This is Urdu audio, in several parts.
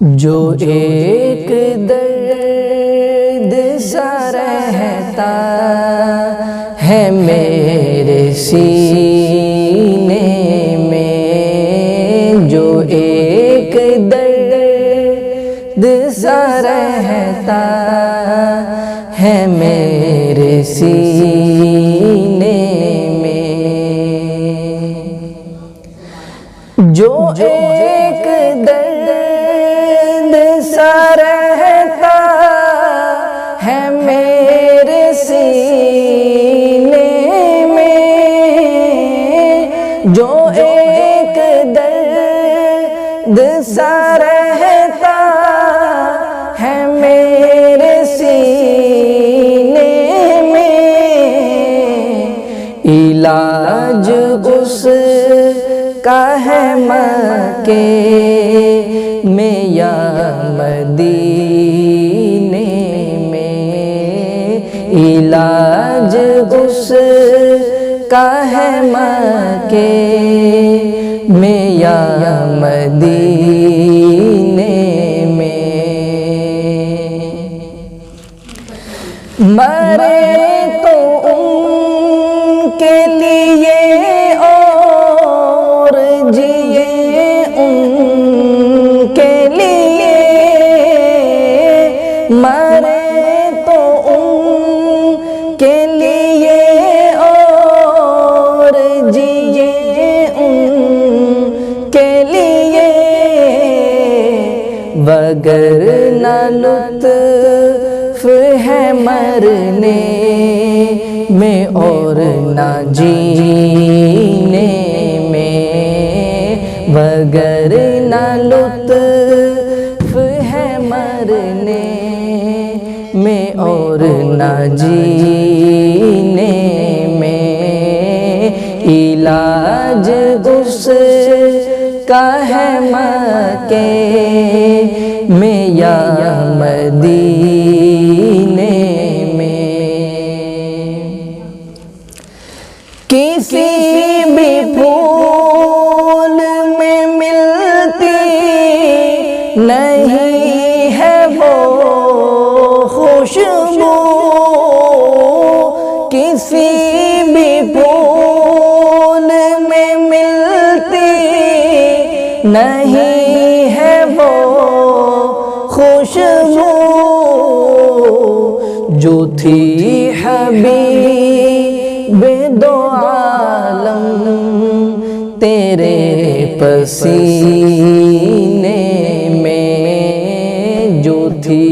جو ایک درد سا رہتا ہے میرے سینے میں، جو ایک درد سا رہتا ہے میرے سینے میں، جو ایک درد سا رہتا ہے میرے سینے میں، جو ایک درد سا رہتا ہے میرے سینے میں، علاج اس کا ہے مکے میں یا مدینے میں، علاج اس کا ہے مکے میں یا مدینے میں، مرے تو ان کے لیے اور جیے ان کے لیے، مرے تو ان کے لیے اور جیے ان کے لیے، وگرنہ لطف ہے مرنے میں اور نہ جینے میں، وگرنہ لطف ہے مرنے میں اور نہ جینے میں، علاج اس کا ہے مکے میں یا مدینے میں، کسی بھی پھول میں ملتی نہیں ہے وہ خوشبو، کسی بھی پھول میں ملتی نہیں ہے وہ خوشبو، جو تھی حبیب دو عالم تیرے پسینے میں، جو تھی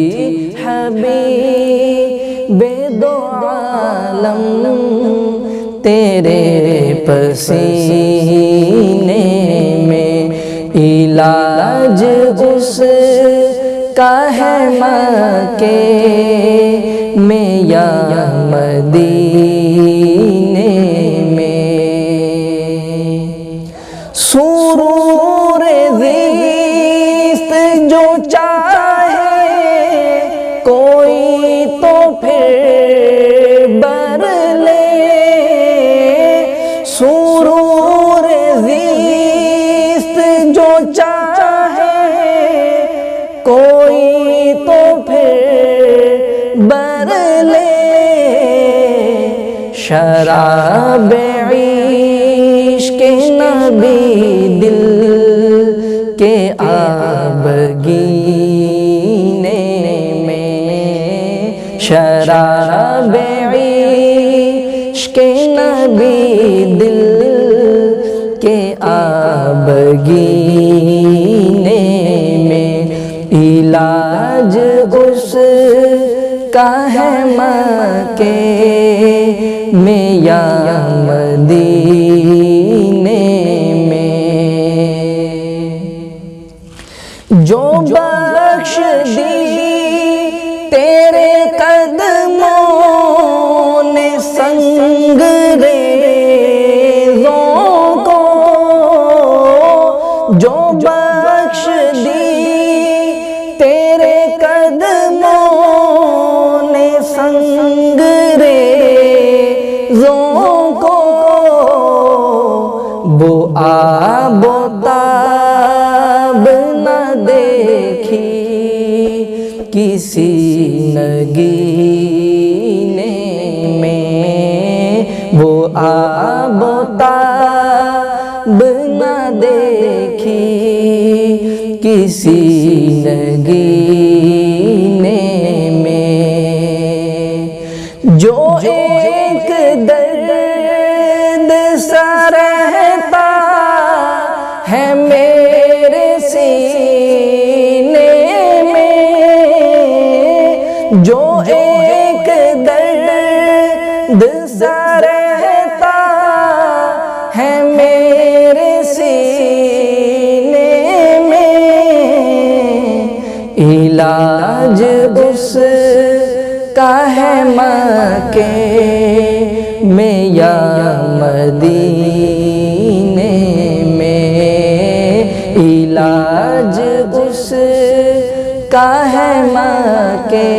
حبیب دو عالم تیرے پسینے میں، علاج اس کا ہے مکے میں یا مدینے میں، سرور زیست جو چاہے کوئی تو پھر بر لے، سرور زیست جو چاہے کوئی تو پھر بر لے، شراب عشق نبی دل کے آبگینے میں، شراب عشق نبی دل کے آبگینے میں، علاج اس کا ہے مکے میں یا مدینے میں، جو بخش دی تیرے قدموں نے سنگ ریزوں کو، جو بخش دی تیرے قدموں نے سنگ ریزوں کو، وہ آب و تاب نہ دیکھی کسی نگینے میں وہ آب و تاب نہ دیکھی کسی نگینے میں، جو ایک درد سا رہتا ہے میرے سینے میں، جو ایک درد سا رہتا ہے میرے سینے میں، علاج اس کا ہے مکے میں یا مدینے میں، علاج اس کا ہے مکے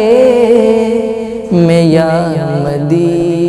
میں یا مدینے